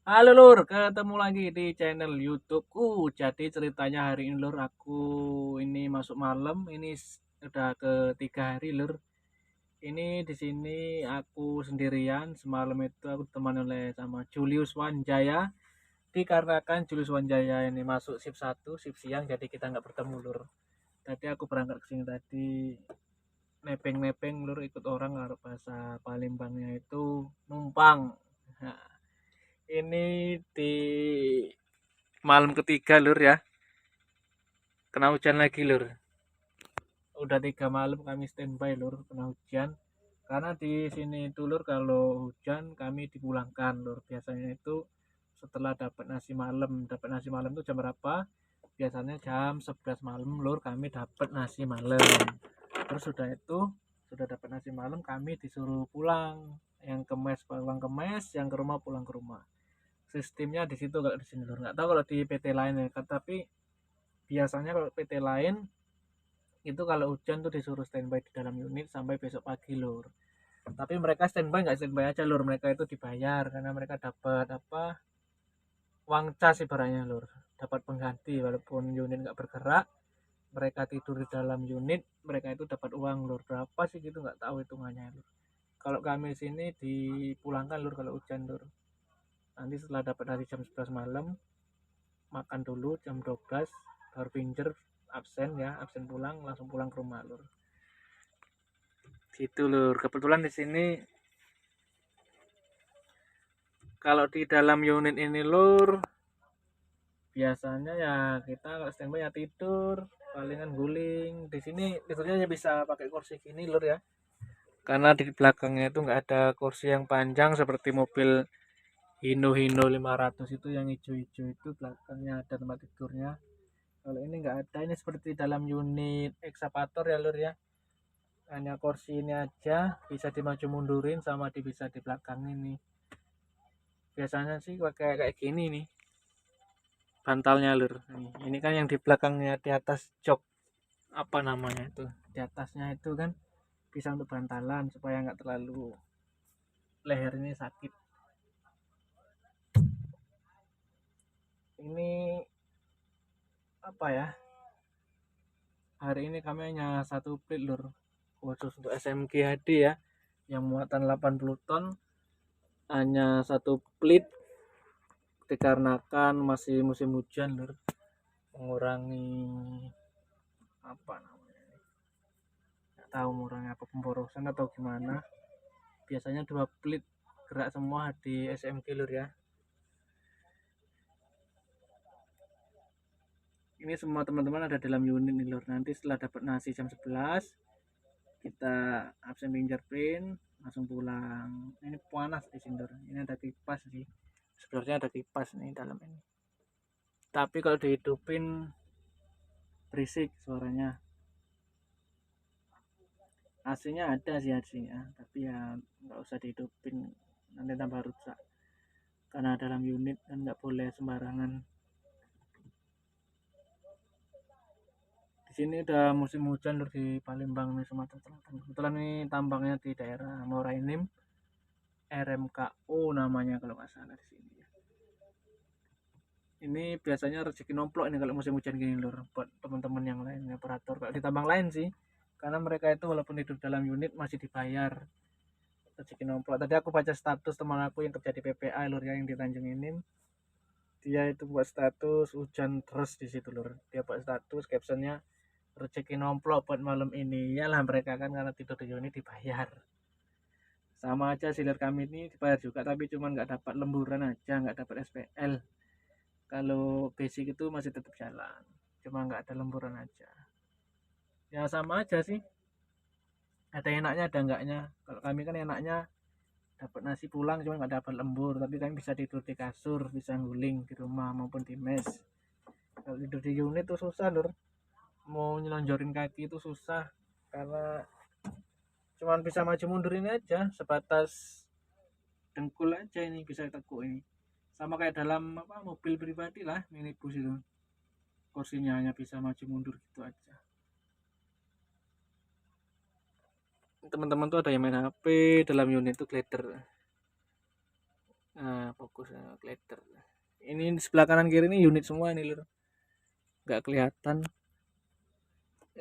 Halo Lur, ketemu lagi di channel YouTubeku. Jadi ceritanya hari ini Lur, aku ini masuk malam. Ini udah ketiga hari Lur. Ini di sini aku sendirian. Semalam itu aku ditemani oleh sama Julius Wanjaya. Dikarenakan Julius Wanjaya ini masuk shift satu, shift siang, jadi kita nggak bertemu Lur. Tadi aku berangkat ke sini tadi nepeng-nepeng Lur, ikut orang kalau bahasa Palembangnya itu numpang. Nah, ini di malam ketiga Lur ya, kena hujan lagi Lur. Udah 3 malam kami standby Lur, kena hujan. Karena di sini itu Lur, kalau hujan kami dipulangkan Lur. Biasanya itu setelah dapat nasi malam itu jam berapa? Biasanya jam 11 malam Lur, kami dapat nasi malam. Terus sudah itu, sudah dapat nasi malam, kami disuruh pulang. Yang ke mes pulang ke mes, yang ke rumah pulang ke rumah. Sistemnya di situ kalau di sini Lur. Nggak tahu kalau di PT lain ya, tapi biasanya kalau PT lain itu kalau hujan tuh disuruh standby di dalam unit sampai besok pagi Lur. Tapi mereka standby nggak standby aja Lur, mereka itu dibayar karena mereka dapat apa, uang cas ibaratnya Lur, dapat pengganti walaupun unit nggak bergerak, mereka tidur di dalam unit, mereka itu dapat uang Lur, berapa sih gitu nggak tahu hitungannya Lur. Kalau kami sini dipulangkan Lur kalau hujan Lur. Nanti setelah dapat dari jam 11 malam, makan dulu jam 12 baru pinjer, absen ya, absen pulang langsung pulang ke rumah Lur. Gitu Lur. Kebetulan di sini kalau di dalam unit ini Lur, biasanya ya kita kalau standby ya tidur, palingan guling. Di sini tidurnya ya bisa pakai kursi gini Lur ya. Karena di belakangnya itu nggak ada kursi yang panjang seperti mobil Hino Hino 500 itu yang hijau-hijau itu, belakangnya ada tempat tidurnya. Kalau ini nggak ada, ini seperti dalam unit ekskavator ya Lur ya. Hanya kursi ini aja, bisa dimaju mundurin sama bisa di belakang ini. Biasanya sih pakai kayak gini nih bantalnya Lur. Ini kan yang di belakangnya di atas jok, apa namanya itu, di atasnya itu kan bisa untuk bantalan supaya nggak terlalu leher ini sakit. Ini apa ya, hari ini kami hanya satu plate Lur, khusus untuk SMG HD ya, yang muatan 80 ton, hanya satu plate dikarenakan masih musim hujan Lur, mengurangi apa namanya, nggak tahu mengurangi apa, pemborosan atau gimana. Biasanya 2 plate gerak semua di SMG Lur ya. Ini semua teman-teman ada dalam unit nih Lur. Nanti setelah dapat nasi jam 11 kita absen fingerprint langsung pulang. Ini panas di sini Lur. Ini ada kipas sih. Sebenarnya ada kipas nih dalam ini. Tapi kalau dihidupin berisik suaranya. AC-nya ada sih AC-nya, tapi ya nggak usah dihidupin, nanti tambah rusak. Karena dalam unit kan nggak boleh sembarangan. Di sini udah musim hujan Lur, di Palembang nih, Sumatera Selatan. Kebetulan ini tambangnya di daerah Morainim, RMKO namanya kalau nggak salah di sini ya. Ini biasanya rezeki nomplok ini kalau musim hujan gini Lur, buat teman-teman yang lain operator. Kalau di tambang lain sih, karena mereka itu walaupun hidup dalam unit masih dibayar rezeki nomplok. Tadi aku baca status teman aku yang kerja di PPA Lur ya, yang di Tanjung Inim. Dia itu buat status hujan terus di situ Lur. Dia buat status captionnya rezeki nomplok buat malam ini. Yalah, mereka kan karena tidur di unit dibayar. Sama aja silir kami ini dibayar juga, tapi cuma nggak dapat lemburan aja, nggak dapat SPL. Kalau basic itu masih tetap jalan, cuma nggak ada lemburan aja. Ya sama aja sih, ada enaknya ada enggaknya. Kalau kami kan enaknya dapat nasi pulang cuma nggak dapat lembur, tapi kami bisa tidur di kasur, bisa nguling di rumah maupun di mes. Kalau tidur di unit tuh susah Lur, mau nyelonjorin kaki itu susah, karena cuman bisa maju mundur ini aja, sebatas dengkul aja ini bisa tekuk ini. Sama kayak dalam apa, mobil pribadi lah, minibus itu, kursinya hanya bisa maju mundur gitu aja. Teman-teman tuh ada yang main HP dalam unit tuh glider. Nah, fokus glider. Ini di sebelah kanan kiri ini unit semua ini lur, nggak kelihatan.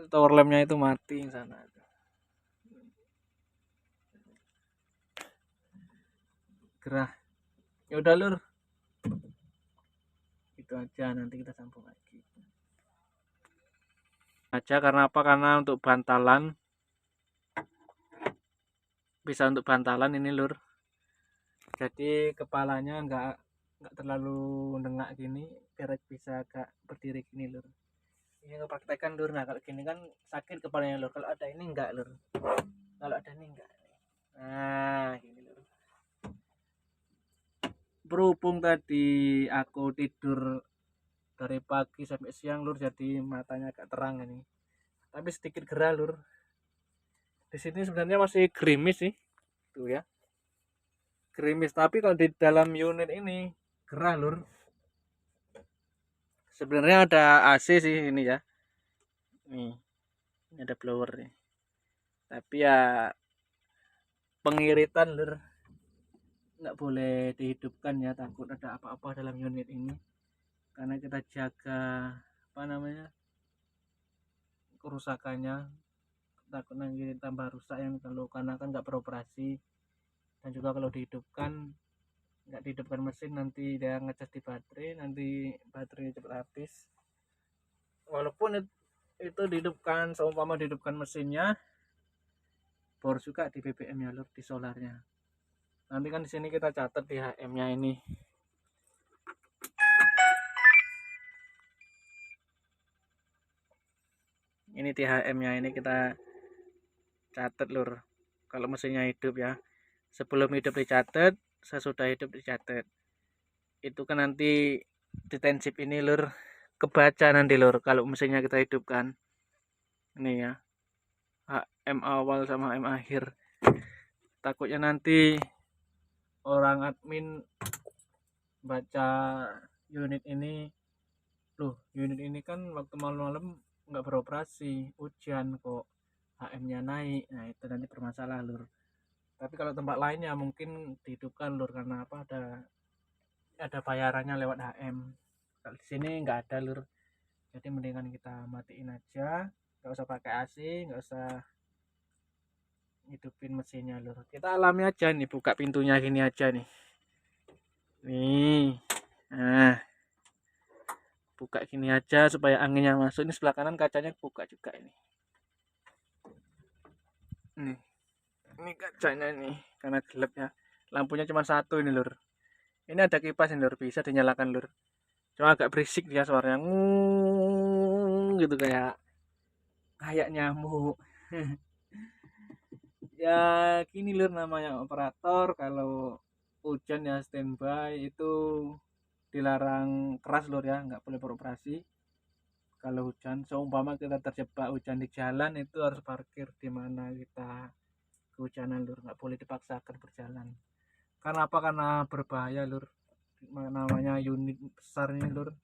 Tower lampnya itu mati yang sana. Gerah. Ya udah lur, itu aja, nanti kita sambung lagi. Aja karena apa? Karena untuk bantalan, bisa untuk bantalan ini lur. Jadi kepalanya nggak terlalu nengak gini, biar bisa agak berdiri gini lur. Ini kepraktekan lur. Nah kalau gini kan sakit kepalanya lur. Kalau ada ini enggak lur. Kalau ada ini enggak. Nah gini lur. Berhubung tadi aku tidur dari pagi sampai siang lur, jadi matanya agak terang ini. Tapi sedikit gerah lur. Di sini sebenarnya masih gerimis sih, tuh ya. Gerimis, tapi kalau di dalam unit ini gerah lur. Sebenarnya ada AC sih ini ya. Nih, ini ada blower nih. Tapi ya pengiritan lur, nggak boleh dihidupkan ya, takut ada apa-apa dalam unit ini. Karena kita jaga apa namanya kerusakannya, takut nanti tambah rusak yang kalau karena kan nggak beroperasi. Dan juga kalau dihidupkan, nggak dihidupkan mesin, nanti dia ngecas di baterai, nanti baterai cepat habis. Walaupun itu dihidupkan, seumpama dihidupkan mesinnya, boros juga di BBM ya lur, di solarnya. Nanti kan di sini kita catat di HM-nya ini. Ini di HM-nya ini kita catat lur. Kalau mesinnya hidup ya. Sebelum hidup dicatat, sesudah hidup dicatat. Itu kan nanti di tensip ini lur, kebaca nanti lur kalau mesinnya kita hidupkan. Ini ya. HM awal sama HM akhir. Takutnya nanti orang admin baca unit ini, loh unit ini kan waktu malam-malam nggak beroperasi, hujan kok HM-nya naik. Nah itu nanti bermasalah lur. Tapi kalau tempat lainnya mungkin dihidupkan lur, karena apa, ada bayarannya lewat HM. Kalau di sini nggak ada lur, jadi mendingan kita matiin aja, nggak usah pakai AC, nggak usah hidupin mesinnya lur. Kita alami aja nih, buka pintunya gini aja nih. Nih, nah buka gini aja supaya anginnya masuk. Ini sebelah kanan kacanya buka juga ini. Nih, ini kacanya nih karena gelap ya. Lampunya cuma satu ini lur. Ini ada kipas ini lur, bisa dinyalakan lur. Cuma agak berisik dia suaranya, gitu kayak nyamuk. Ya gini lur, namanya operator kalau hujan ya standby, itu dilarang keras lur ya, nggak boleh beroperasi kalau hujan. Seumpama kita terjebak hujan di jalan, itu harus parkir di mana kita kehujanan lur, nggak boleh dipaksakan berjalan. Karena apa? Karena berbahaya lur, namanya unit besar ini lur,